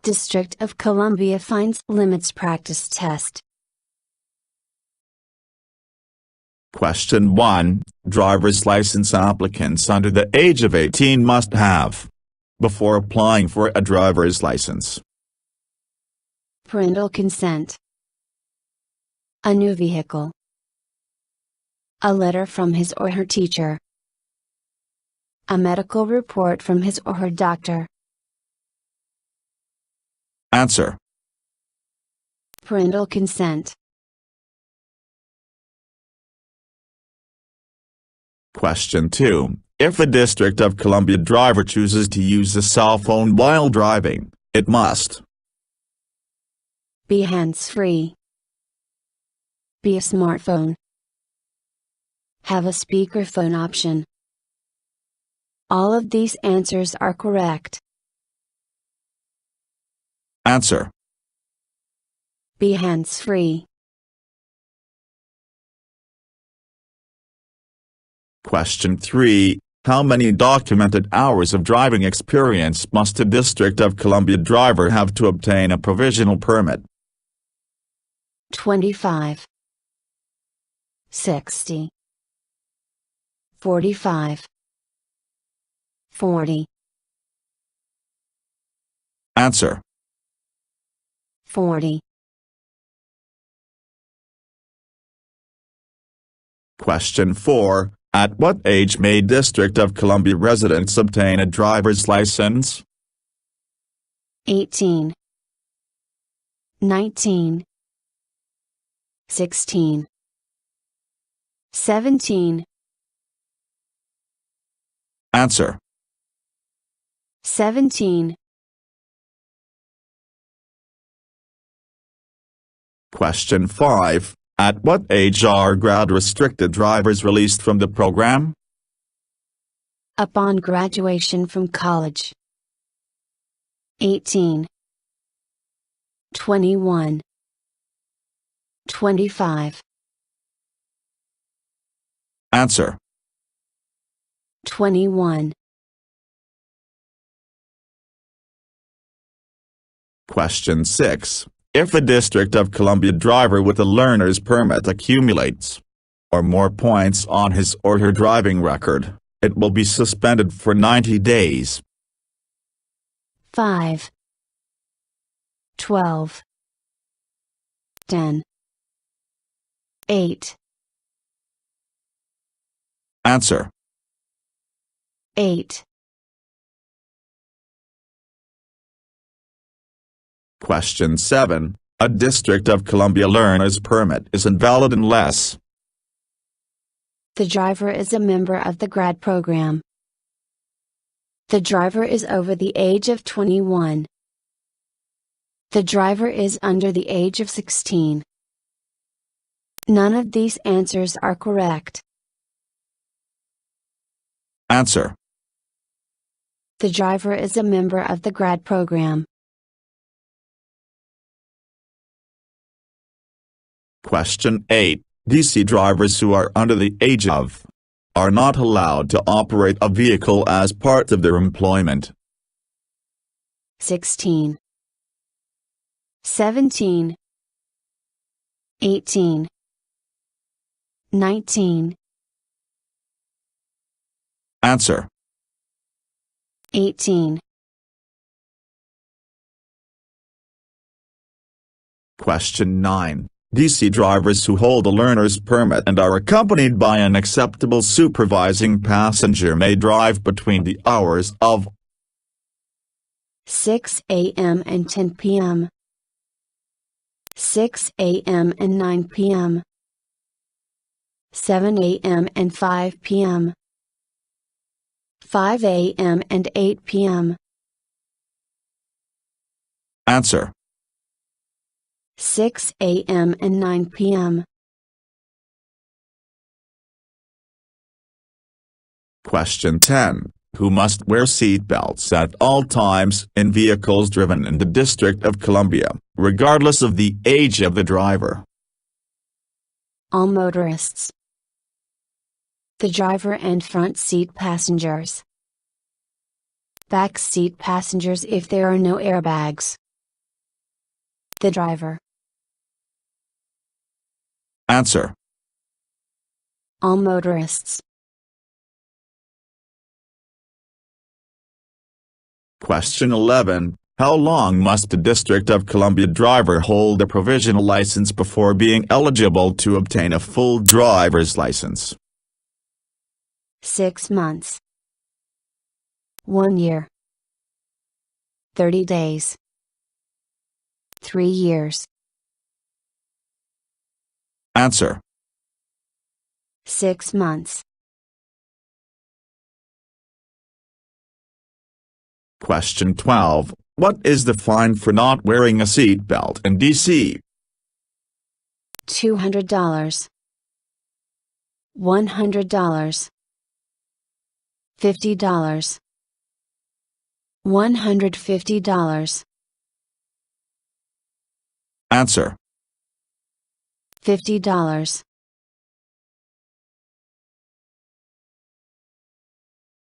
District of Columbia fines limits practice test. Question 1. Driver's license applicants under the age of 18 must have, before applying for a driver's license: Parental consent, a new vehicle, a letter from his or her teacher, a medical report from his or her doctor. Answer: Parental consent. Question 2. If a District of Columbia driver chooses to use a cell phone while driving, it must Be hands-free. Be a smartphone. Have a speakerphone option. All of these answers are correct. Answer: Be hands-free. Question 3. How many documented hours of driving experience must a District of Columbia driver have to obtain a provisional permit? 25, 60, 45, 40. Answer: 40. Question 4. At what age may District of Columbia residents obtain a driver's license? 18, 19, 16, 17. Answer: 17. Question 5. At what age are grad-restricted drivers released from the program? Upon graduation from college. 18, 21, 25. Answer: 21. Question 6. If a District of Columbia driver with a learner's permit accumulates or more points on his or her driving record, it will be suspended for 90 days. 5, 12, 10, 8. Answer: 8. Question 7. A District of Columbia learner's permit is invalid unless The driver is a member of the grad program. The driver is over the age of 21. The driver is under the age of 16. None of these answers are correct. Answer: The driver is a member of the grad program. Question 8. DC drivers who are under the age of are not allowed to operate a vehicle as part of their employment. 16, 17, 18, 19. Answer: 18. Question 9. DC drivers who hold a learner's permit and are accompanied by an acceptable supervising passenger may drive between the hours of 6 a.m. and 10 p.m. 6 a.m. and 9 p.m. 7 a.m. and 5 p.m. 5 a.m. and 8 p.m. Answer: 6 a.m. and 9 p.m. Question 10. Who must wear seat belts at all times in vehicles driven in the District of Columbia, regardless of the age of the driver? All motorists. The driver and front seat passengers. Back seat passengers if there are no airbags. The driver. Answer. All motorists. Question 11. How long must a District of Columbia driver hold a provisional license before being eligible to obtain a full driver's license? 6 months. 1 year. 30 days. 3 years. Answer. 6 months. Question 12. What is the fine for not wearing a seat belt in DC? $200. $100. $50. $150. Answer. $50.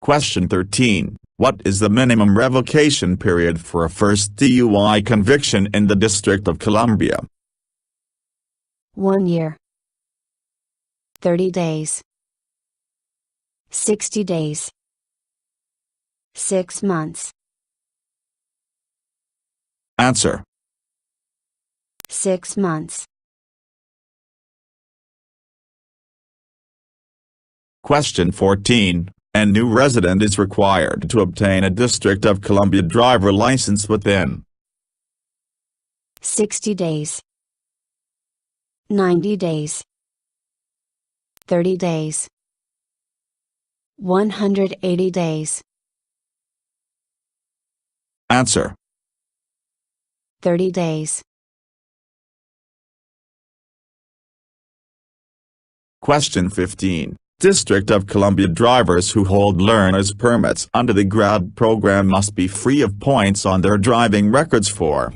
Question 13. What is the minimum revocation period for a first DUI conviction in the District of Columbia? 1 year. 30 days. 60 days. 6 months. Answer. 6 months. Question 14. A new resident is required to obtain a District of Columbia driver license within 60 days. 90 days. 30 days. 180 days. Answer. 30 days. Question 15. District of Columbia drivers who hold learner's permits under the GRAD program must be free of points on their driving records for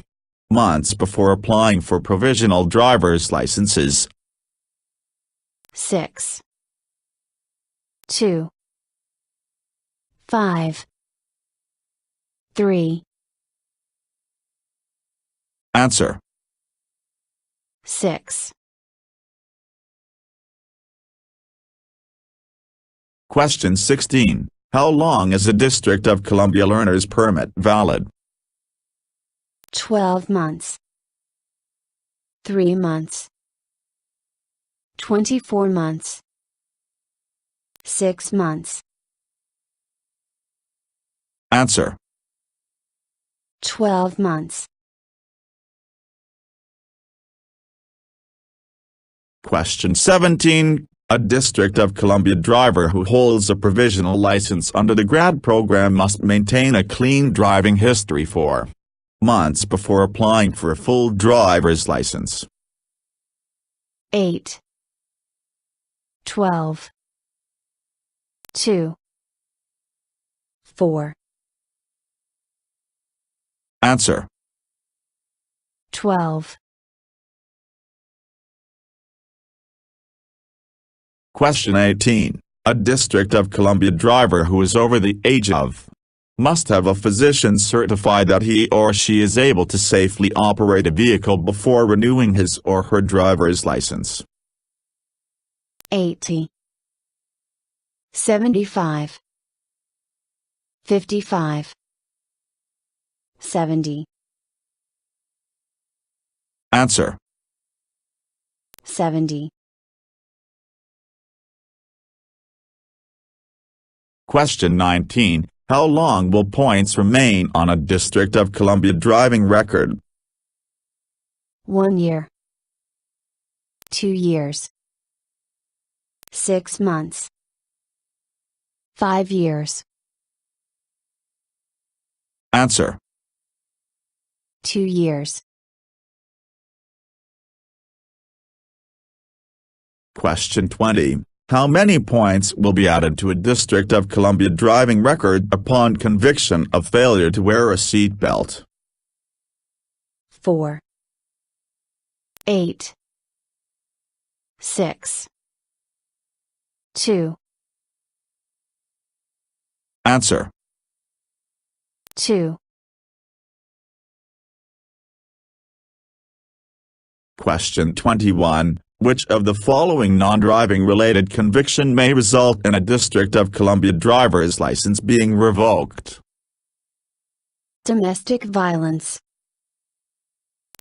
months before applying for provisional driver's licenses. 6. 2. 5. 3. Answer. 6. Question 16. How long is a District of Columbia learner's permit valid? 12 months. 3 months. 24 months. 6 months. Answer. 12 months. Question 17. A District of Columbia driver who holds a provisional license under the GRAD program must maintain a clean driving history for months before applying for a full driver's license. 8. 12. 2. 4. Answer. 12. Question 18. A District of Columbia driver who is over the age of must have a physician certify that he or she is able to safely operate a vehicle before renewing his or her driver's license. 80. 75. 55. 70. Answer. 70. Question 19. How long will points remain on a District of Columbia driving record? 1 year. 2 years. 6 months. 5 years. Answer. 2 years. Question 20. How many points will be added to a District of Columbia driving record upon conviction of failure to wear a seat belt? 4. 8. 6. 2. Answer. 2. Question 21. Which of the following non-driving related conviction may result in a District of Columbia driver's license being revoked? Domestic violence,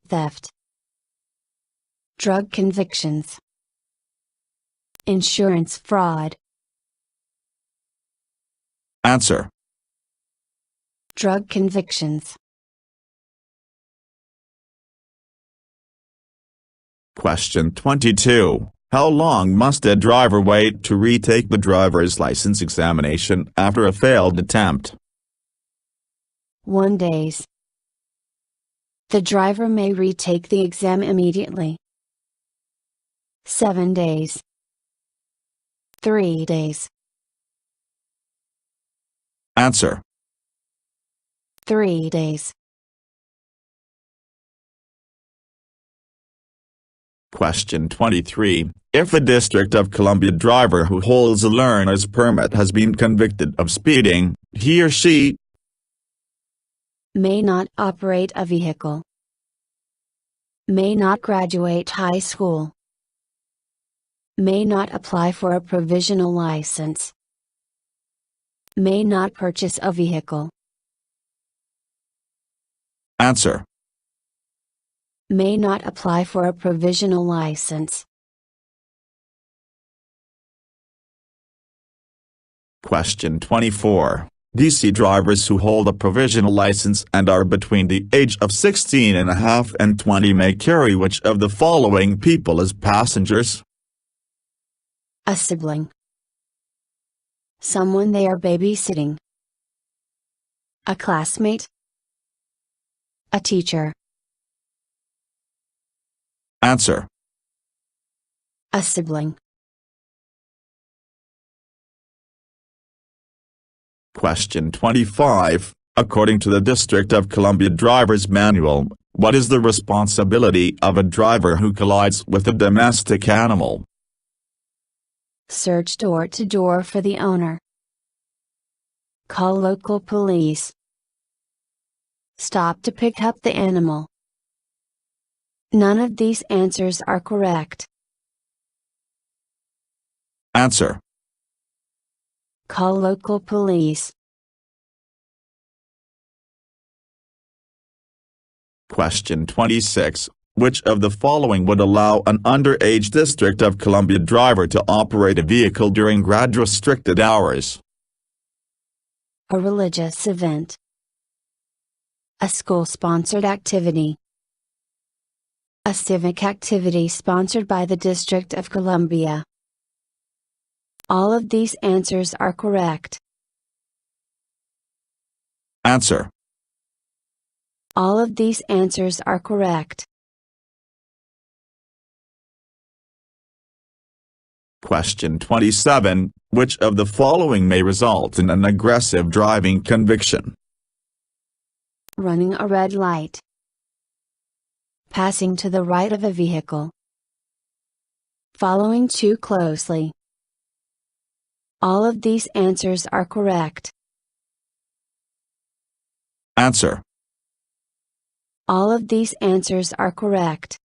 theft, drug convictions, insurance fraud. Answer. Drug convictions. Question 22. How long must a driver wait to retake the driver's license examination after a failed attempt? 1 day. The driver may retake the exam immediately. 7 days. 3 days. Answer. 3 days. Question 23. If a District of Columbia driver who holds a learner's permit has been convicted of speeding, he or she may not operate a vehicle, may not graduate high school, may not apply for a provisional license, may not purchase a vehicle. Answer. May not apply for a provisional license. Question 24. DC drivers who hold a provisional license and are between the age of 16.5 and 20 may carry which of the following people as passengers? A sibling, someone they are babysitting, a classmate, a teacher. Answer. A sibling. Question 25. According to the District of Columbia Driver's Manual, what is the responsibility of a driver who collides with a domestic animal? Search door to door for the owner. Call local police. Stop to pick up the animal. None of these answers are correct. Answer. Call local police. Question 26. Which of the following would allow an underage District of Columbia driver to operate a vehicle during grad-restricted hours? A religious event. A school-sponsored activity. A civic activity sponsored by the District of Columbia. All of these answers are correct. Answer. All of these answers are correct. Question 27. Which of the following may result in an aggressive driving conviction? Running a red light. Passing to the right of a vehicle. Following too closely. All of these answers are correct. Answer. All of these answers are correct.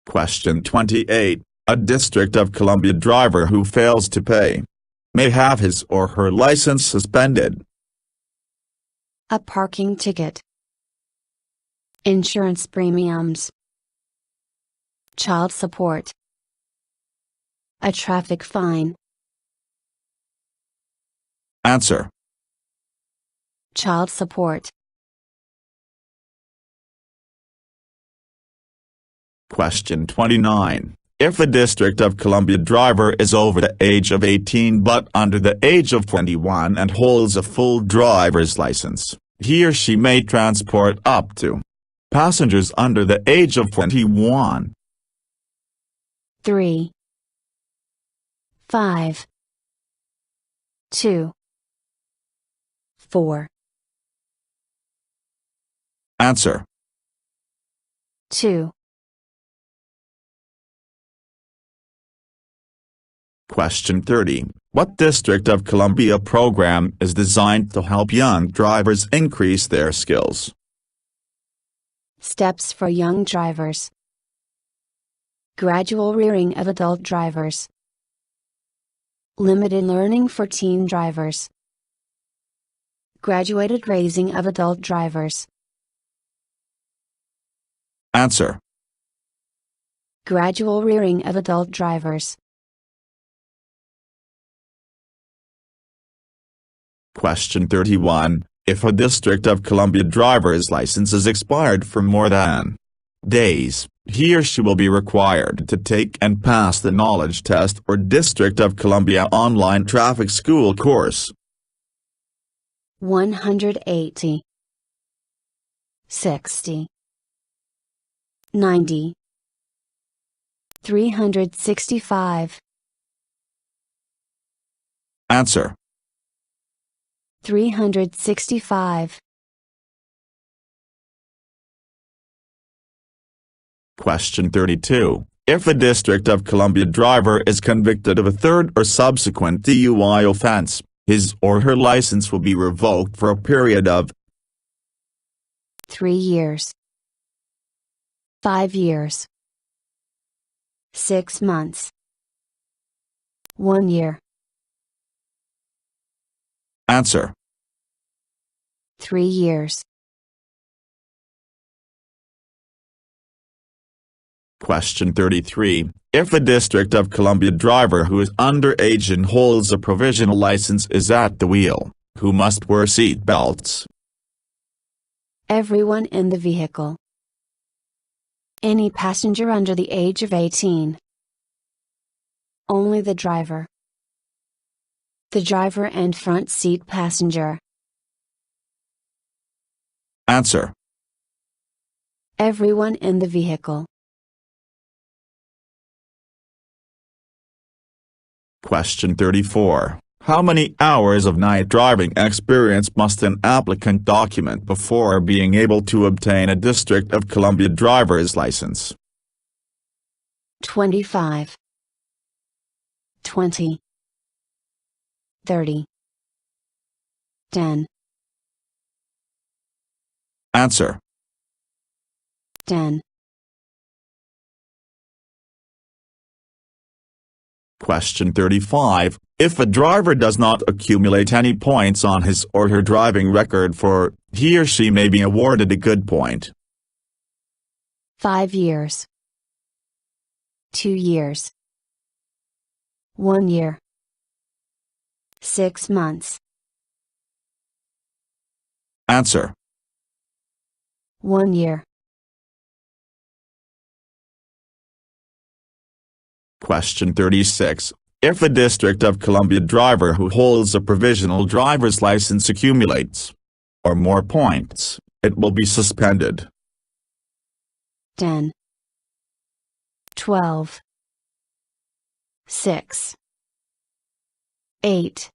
Question 28. A District of Columbia driver who fails to pay may have his or her license suspended. A parking ticket. Insurance premiums. Child support. A traffic fine. Answer. Child support. Question 29. If a District of Columbia driver is over the age of 18 but under the age of 21 and holds a full driver's license, he or she may transport up to passengers under the age of 21. 3, 5, 2, 4. Answer. 2. Question 30. What District of Columbia program is designed to help young drivers increase their skills? Steps for young drivers. Gradual rearing of adult drivers. Limited learning for teen drivers. Graduated raising of adult drivers. Answer. Gradual rearing of adult drivers. Question 31. If a District of Columbia driver's license is expired for more than days, he or she will be required to take and pass the knowledge test or District of Columbia online traffic school course. 180. 60. 90. 365. Answer. 365. Question 32. If a District of Columbia driver is convicted of a third or subsequent DUI offense, his or her license will be revoked for a period of 3 years. 5 years. 6 months. 1 year. Answer. 3 years. Question 33. If a District of Columbia driver who is underage and holds a provisional license is at the wheel, who must wear seat belts? Everyone in the vehicle. Any passenger under the age of 18. Only the driver. The driver and front seat passenger. Answer. Everyone in the vehicle. Question 34. How many hours of night driving experience must an applicant document before being able to obtain a District of Columbia driver's license? 25. 20. 30. 10. Answer. 10. Question 35. If a driver does not accumulate any points on his or her driving record for, he or she may be awarded a good point. 5 years. 2 years. 1 year. 6 months. Answer. 1 year. Question 36. If a District of Columbia driver who holds a provisional driver's license accumulates or more points, it will be suspended. 10. 12. 6. 8.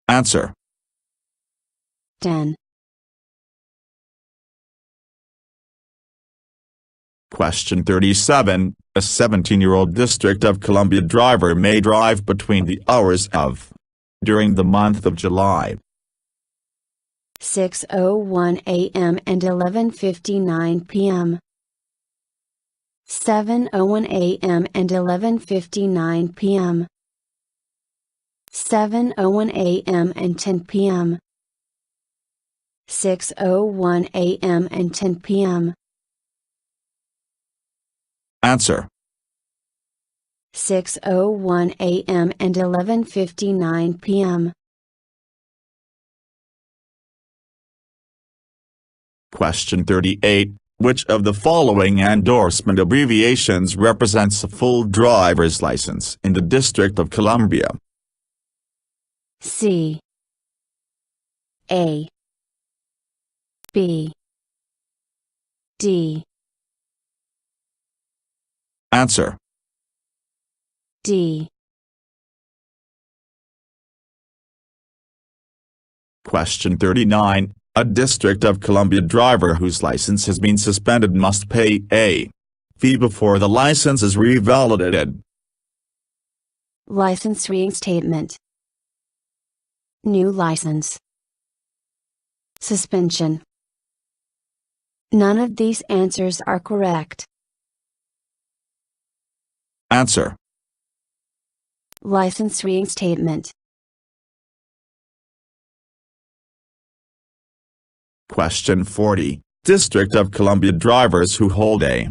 Answer. 10. Question 37. A 17-year-old District of Columbia driver may drive between the hours of during the month of July. 6:01 a.m. and 11:59 p.m. 7:01 a.m. and 11:59 p.m. 7:01 a.m. and 10 p.m. 6:01 a.m. and 10 p.m. Answer. 6:01 a.m. and 11:59 p.m. Question 38. Which of the following endorsement abbreviations represents a full driver's license in the District of Columbia? C. A. B. D. Answer. D. Question 39. A District of Columbia driver whose license has been suspended must pay a fee before the license is revalidated. License reinstatement. New license. Suspension. None of these answers are correct. Answer. License reinstatement. Question 40. District of Columbia drivers who hold a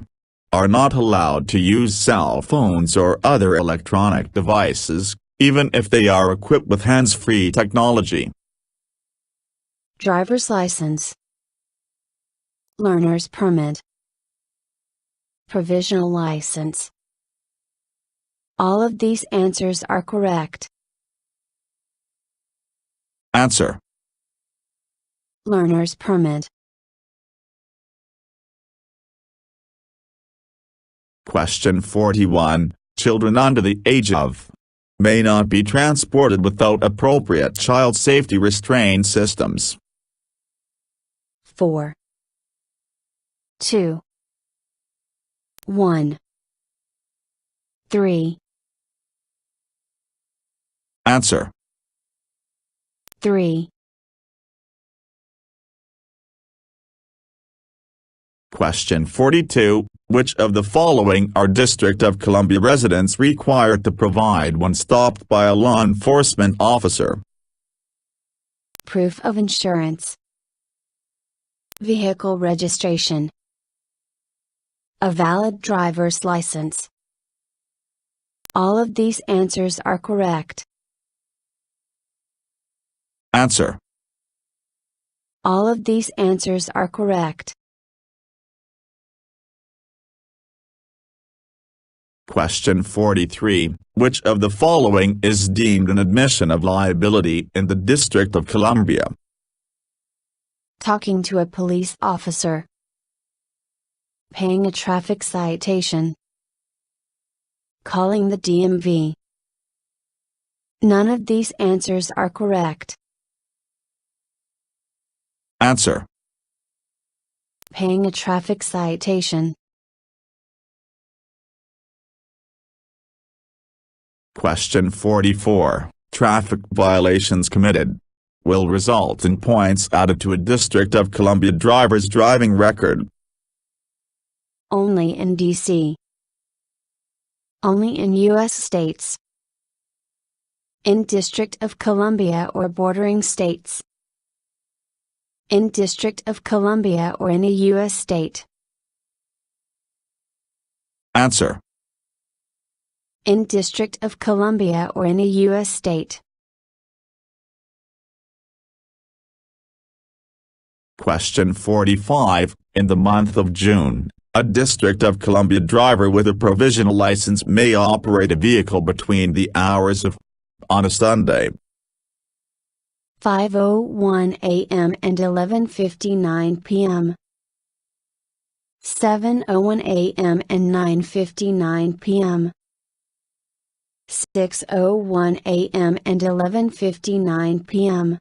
are not allowed to use cell phones or other electronic devices, even if they are equipped with hands-free technology. Driver's license. Learner's permit. Provisional license. All of these answers are correct. Answer. Learner's permit. Question 41. Children under the age of may not be transported without appropriate child safety restraint systems. 4, 2, 1, 3, Answer. 3. Question 42. Which of the following are District of Columbia residents required to provide when stopped by a law enforcement officer? Proof of insurance. Vehicle registration. A valid driver's license. All of these answers are correct. Answer. All of these answers are correct. Question 43. Which of the following is deemed an admission of liability in the District of Columbia? Talking to a police officer. Paying a traffic citation. Calling the DMV. None of these answers are correct. Answer. Paying a traffic citation. Question 44. Traffic violations committed will result in points added to a District of Columbia driver's driving record. Only in D.C. Only in U.S. states. In District of Columbia or bordering states. In District of Columbia or any U.S. state. Answer. In District of Columbia or any U.S. state. Question 45. In the month of June, a District of Columbia driver with a provisional license may operate a vehicle between the hours of on a Sunday. 5:01 a.m. and 11:59 p.m. 7:01 a.m. and 9:59 p.m. 6:01 a.m. and 11:59 p.m.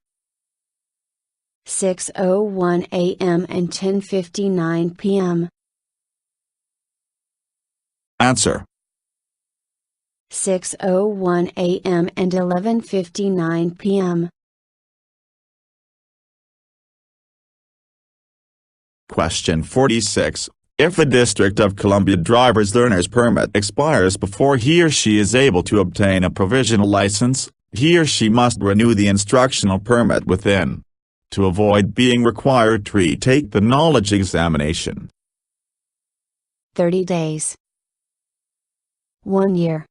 6:01 a.m. and 10:59 p.m. Answer. 6:01 a.m. and 11:59 p.m. Question 46. If a District of Columbia driver's learner's permit expires before he or she is able to obtain a provisional license, he or she must renew the instructional permit within to avoid being required to retake the knowledge examination. 30 days. 1 year.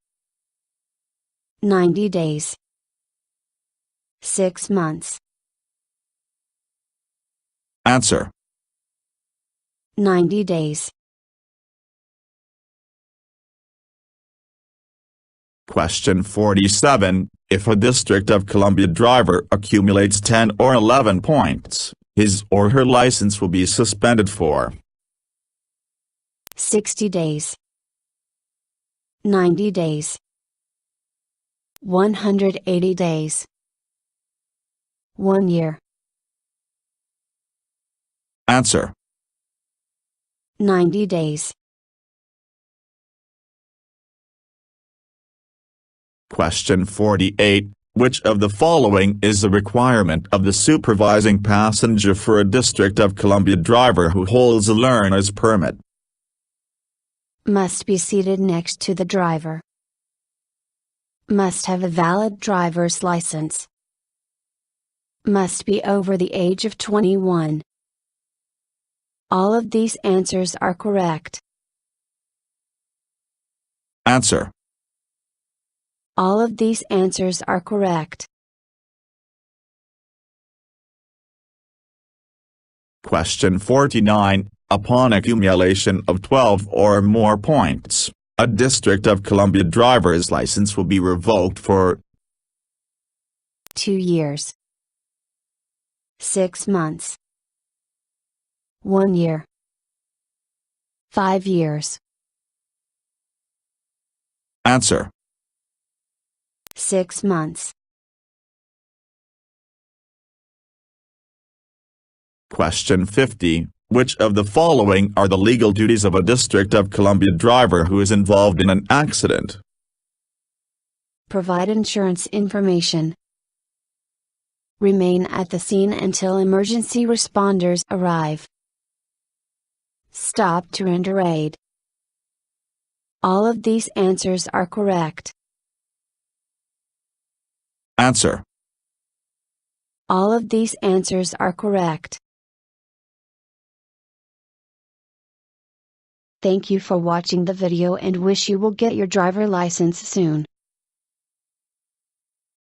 90 days. 6 months. Answer. 90 days. Question 47. If a District of Columbia driver accumulates 10 or 11 points, his or her license will be suspended for 60 days. 90 days. 180 days. 1 year. Answer. 90 days. Question 48. Which of the following is a requirement of the supervising passenger for a District of Columbia driver who holds a learner's permit? Must be seated next to the driver. Must have a valid driver's license. Must be over the age of 21. All of these answers are correct. Answer. All of these answers are correct. Question 49. Upon accumulation of 12 or more points, a District of Columbia driver's license will be revoked for 2 years. 6 months. 1 year. 5 years. Answer. 6 months. Question 50. Which of the following are the legal duties of a District of Columbia driver who is involved in an accident? Provide insurance information. Remain at the scene until emergency responders arrive. Stop to render aid. All of these answers are correct. Answer. All of these answers are correct. Thank you for watching the video and wish you will get your driver license soon.